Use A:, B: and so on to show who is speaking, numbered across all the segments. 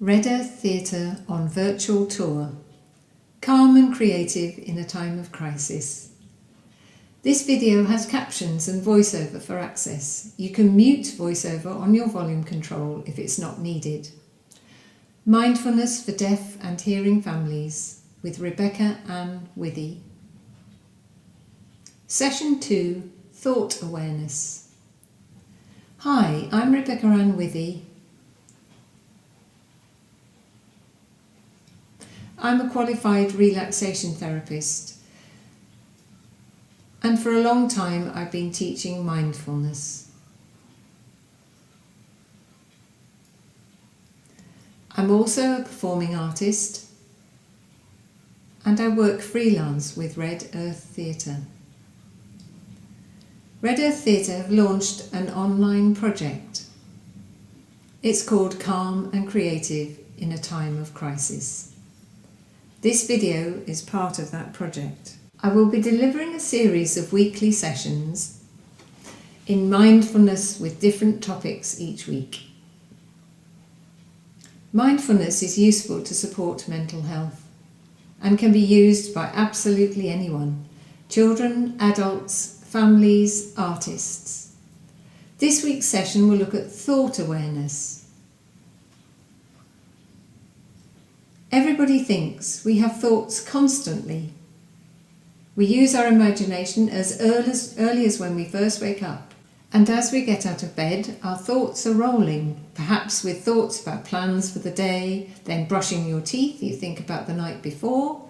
A: Red Earth Theatre on virtual tour. Calm and creative in a time of crisis. This video has captions and voiceover for access. You can mute voiceover on your volume control if it's not needed. Mindfulness for Deaf and Hearing Families with Rebecca Anne Withey. Session 2, Thought Awareness. Hi, I'm Rebecca Anne Withey. I'm a qualified relaxation therapist, and for a long time I've been teaching mindfulness. I'm also a performing artist, and I work freelance with Red Earth Theatre. Red Earth Theatre have launched an online project. It's called Calm and Creative in a Time of Crisis. This video is part of that project. I will be delivering a series of weekly sessions in mindfulness with different topics each week. Mindfulness is useful to support mental health and can be used by absolutely anyone: children, adults, families, artists. This week's session will look at thought awareness. Everybody thinks. We have thoughts constantly. We use our imagination as early as when we first wake up. And as we get out of bed, our thoughts are rolling, perhaps with thoughts about plans for the day, then brushing your teeth, you think about the night before.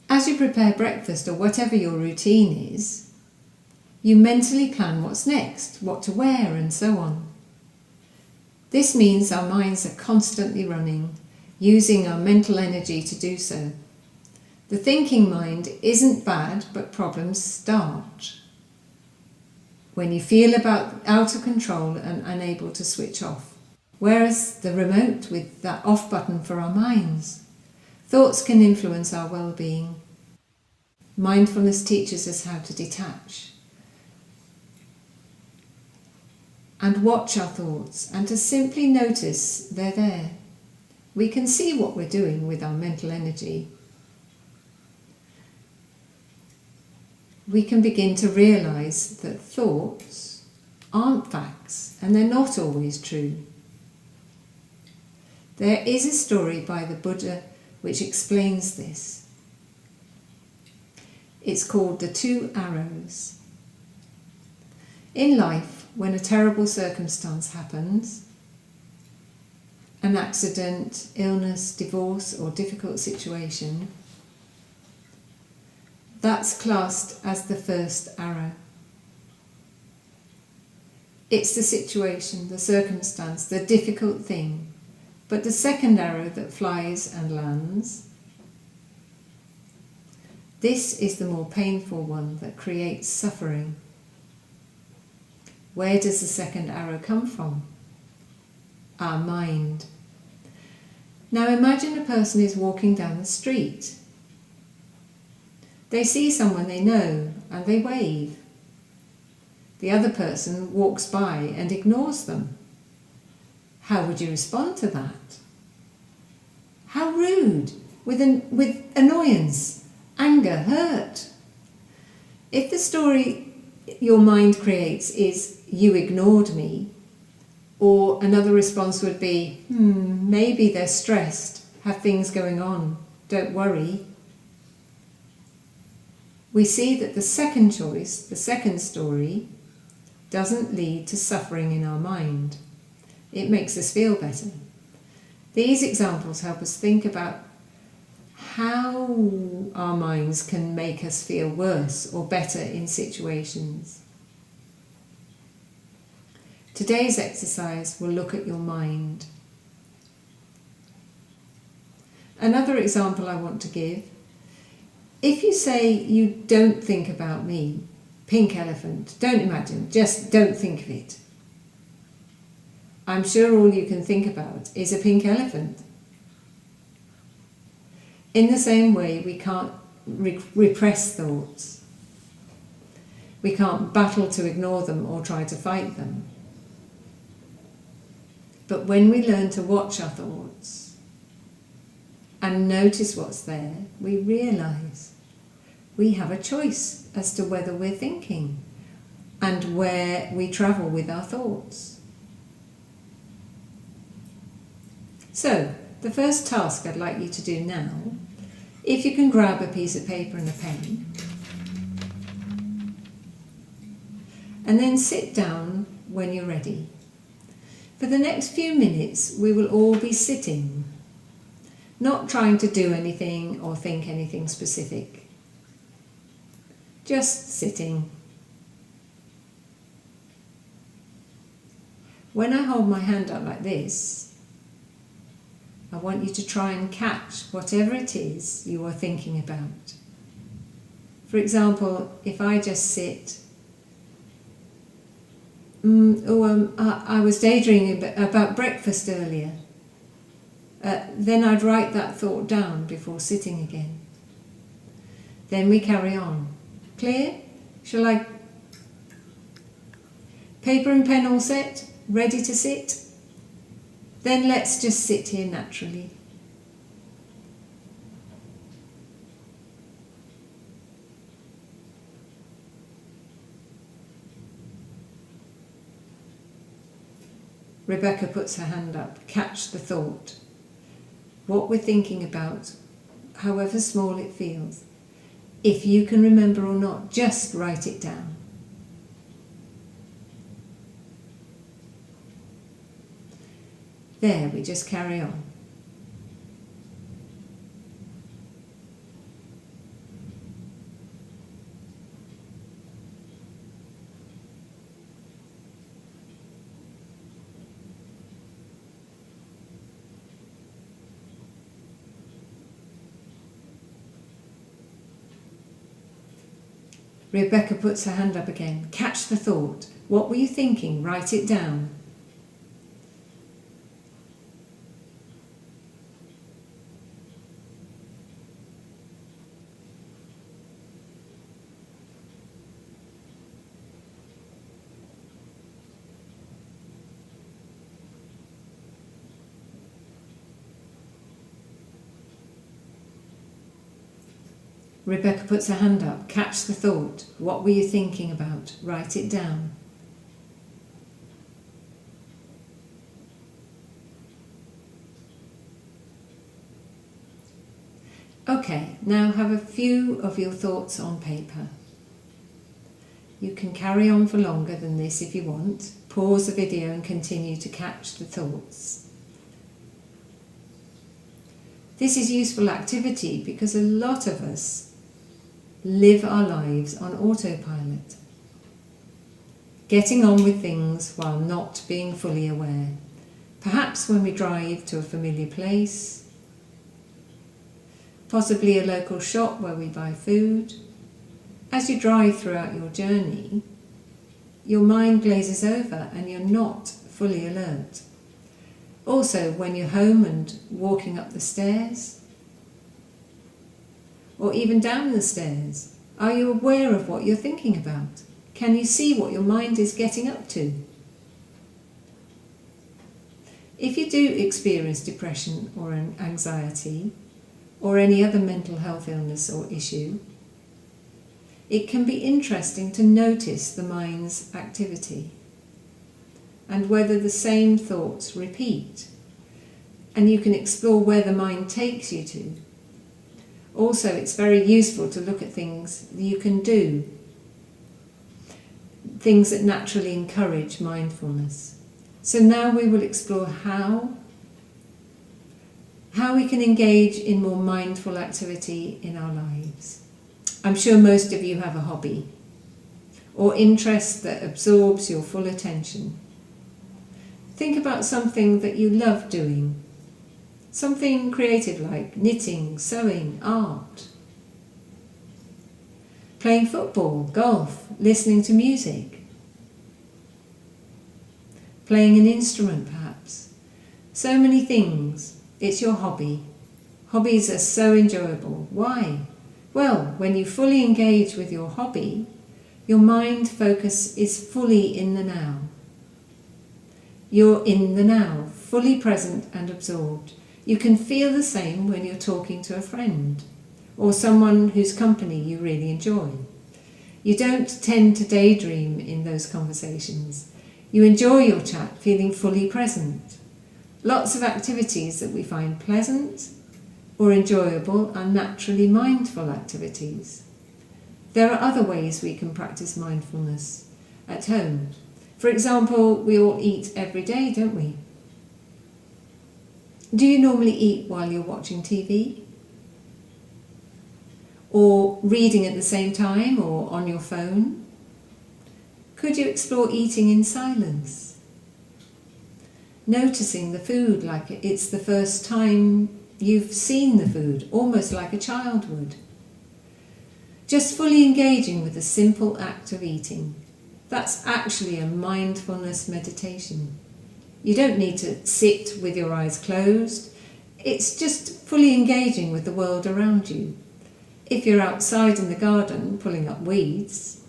A: As you prepare breakfast or whatever your routine is, you mentally plan what's next, what to wear, and so on. This means our minds are constantly running, using our mental energy to do so. The thinking mind isn't bad, but problems start when you feel out of control and unable to switch off. Whereas the remote with that off button for our minds, thoughts can influence our well-being. Mindfulness teaches us how to detach and watch our thoughts, and to simply notice they're there. We can see what we're doing with our mental energy. We can begin to realise that thoughts aren't facts, and they're not always true. There is a story by the Buddha which explains this. It's called The Two Arrows. In life, when a terrible circumstance happens, an accident, illness, divorce, or difficult situation, that's classed as the first arrow. It's the situation, the circumstance, the difficult thing. But the second arrow that flies and lands, this is the more painful one that creates suffering. Where does the second arrow come from? Our mind. Now imagine a person is walking down the street. They see someone they know and they wave. The other person walks by and ignores them. How would you respond to that? How rude, with annoyance, anger, hurt. If the story your mind creates is, "You ignored me," or another response would be, maybe they're stressed, have things going on, don't worry. We see that the second choice, the second story, doesn't lead to suffering in our mind. It makes us feel better. These examples help us think about how our minds can make us feel worse or better in situations. Today's exercise will look at your mind. Another example I want to give: if you say, "You don't think about me," pink elephant, don't imagine, just don't think of it. I'm sure all you can think about is a pink elephant. In the same way, we can't repress thoughts. We can't battle to ignore them or try to fight them. But when we learn to watch our thoughts and notice what's there, we realise we have a choice as to whether we're thinking and where we travel with our thoughts. So, the first task I'd like you to do now, if you can grab a piece of paper and a pen, and then sit down when you're ready. For the next few minutes, we will all be sitting, not trying to do anything or think anything specific. Just sitting. When I hold my hand up like this, I want you to try and catch whatever it is you are thinking about. For example, if I just sit, I was daydreaming about breakfast earlier. Then I'd write that thought down before sitting again. Then we carry on. Clear? Shall I? Paper and pen all set? Ready to sit? Then let's just sit here naturally. Rebecca puts her hand up. Catch the thought. What we're thinking about, however small it feels. If you can remember or not, just write it down. There, we just carry on. Rebecca puts her hand up again. Catch the thought. What were you thinking? Write it down. Rebecca puts her hand up. Catch the thought. What were you thinking about? Write it down. Okay, now have a few of your thoughts on paper. You can carry on for longer than this if you want. Pause the video and continue to catch the thoughts. This is useful activity because a lot of us live our lives on autopilot, getting on with things while not being fully aware. Perhaps when we drive to a familiar place, possibly a local shop where we buy food. As you drive throughout your journey, your mind glazes over and you're not fully alert. Also, when you're home and walking up the stairs, or even down the stairs, are you aware of what you're thinking about? Can you see what your mind is getting up to? If you do experience depression or anxiety, or any other mental health illness or issue, it can be interesting to notice the mind's activity and whether the same thoughts repeat, and you can explore where the mind takes you to. Also, it's very useful to look at things that you can do, things that naturally encourage mindfulness. So now we will explore how we can engage in more mindful activity in our lives. I'm sure most of you have a hobby or interest that absorbs your full attention. Think about something that you love doing. Something creative like knitting, sewing, art. Playing football, golf, listening to music. Playing an instrument perhaps. So many things. It's your hobby. Hobbies are so enjoyable. Why? Well, when you fully engage with your hobby, your mind focus is fully in the now. You're in the now, fully present and absorbed. You can feel the same when you're talking to a friend or someone whose company you really enjoy. You don't tend to daydream in those conversations. You enjoy your chat, feeling fully present. Lots of activities that we find pleasant or enjoyable are naturally mindful activities. There are other ways we can practice mindfulness at home. For example, we all eat every day, don't we? Do you normally eat while you're watching TV? Or reading at the same time, or on your phone? Could you explore eating in silence? Noticing the food like it's the first time you've seen the food, almost like a child would. Just fully engaging with the simple act of eating. That's actually a mindfulness meditation. You don't need to sit with your eyes closed. It's just fully engaging with the world around you. If you're outside in the garden pulling up weeds,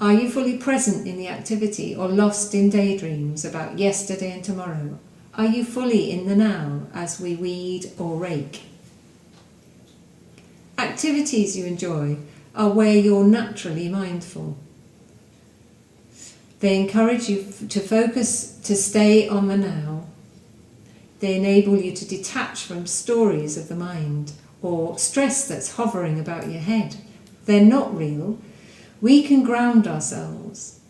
A: are you fully present in the activity or lost in daydreams about yesterday and tomorrow? Are you fully in the now as we weed or rake? Activities you enjoy are where you're naturally mindful. They encourage you to focus, to stay on the now. They enable you to detach from stories of the mind or stress that's hovering about your head. They're not real. We can ground ourselves.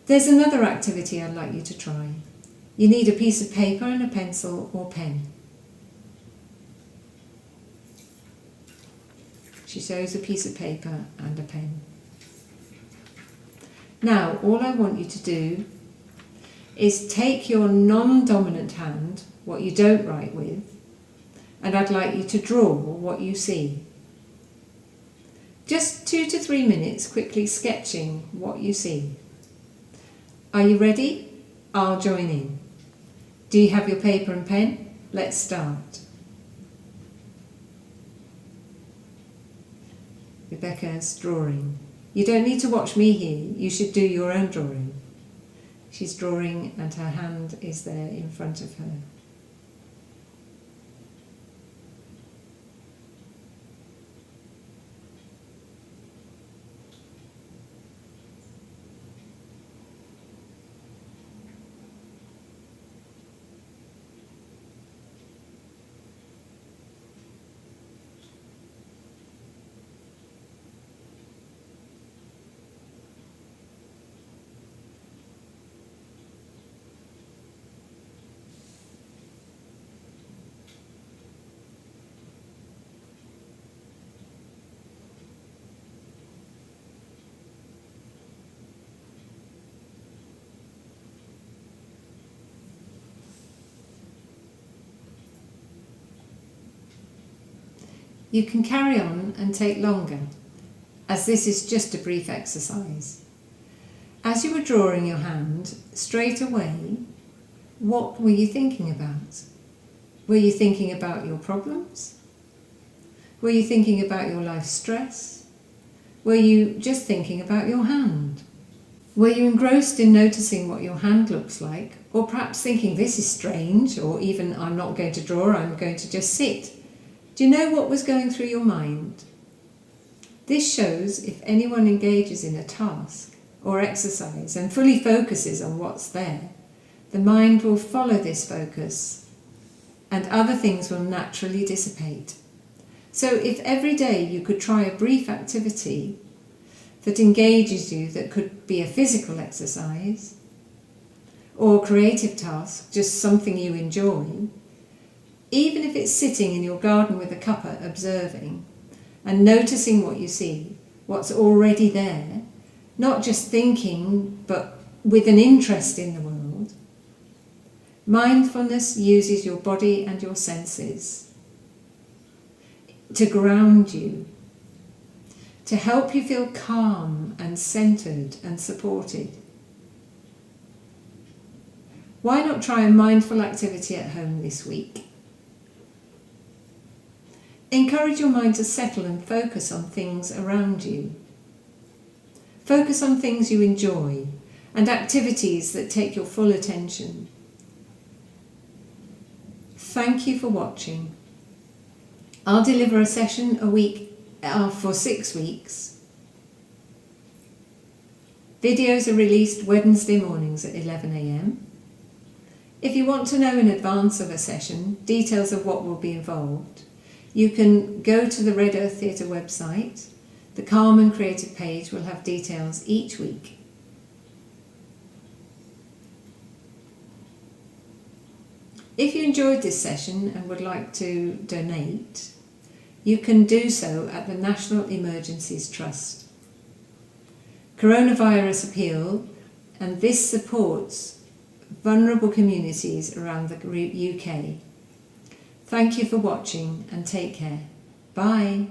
A: There's another activity I'd like you to try. You need a piece of paper and a pencil or pen. She shows a piece of paper and a pen. Now, all I want you to do is take your non-dominant hand, what you don't write with, and I'd like you to draw what you see. Just 2 to 3 minutes quickly sketching what you see. Are you ready? I'll join in. Do you have your paper and pen? Let's start. Rebecca's drawing. You don't need to watch me here, you should do your own drawing. She's drawing and her hand is there in front of her. You can carry on and take longer, as this is just a brief exercise. As you were drawing your hand, straight away, what were you thinking about? Were you thinking about your problems? Were you thinking about your life stress? Were you just thinking about your hand? Were you engrossed in noticing what your hand looks like, or perhaps thinking this is strange, or even I'm not going to draw, I'm going to just sit? Do you know what was going through your mind? This shows if anyone engages in a task or exercise and fully focuses on what's there, the mind will follow this focus and other things will naturally dissipate. So if every day you could try a brief activity that engages you, that could be a physical exercise or a creative task, just something you enjoy, even if it's sitting in your garden with a cuppa observing and noticing what you see, what's already there, not just thinking but with an interest in the world. Mindfulness uses your body and your senses to ground you, to help you feel calm and centered and supported. Why not try a mindful activity at home this week? Encourage your mind to settle and focus on things around you. Focus on things you enjoy and activities that take your full attention. Thank you for watching. I'll deliver a session a week for 6 weeks. Videos are released Wednesday mornings at 11 AM. If you want to know in advance of a session details of what will be involved, you can go to the Red Earth Theatre website. The Calm and Creative page will have details each week. If you enjoyed this session and would like to donate, you can do so at the National Emergencies Trust. Coronavirus Appeal, and this supports vulnerable communities around the UK. Thank you for watching and take care. Bye.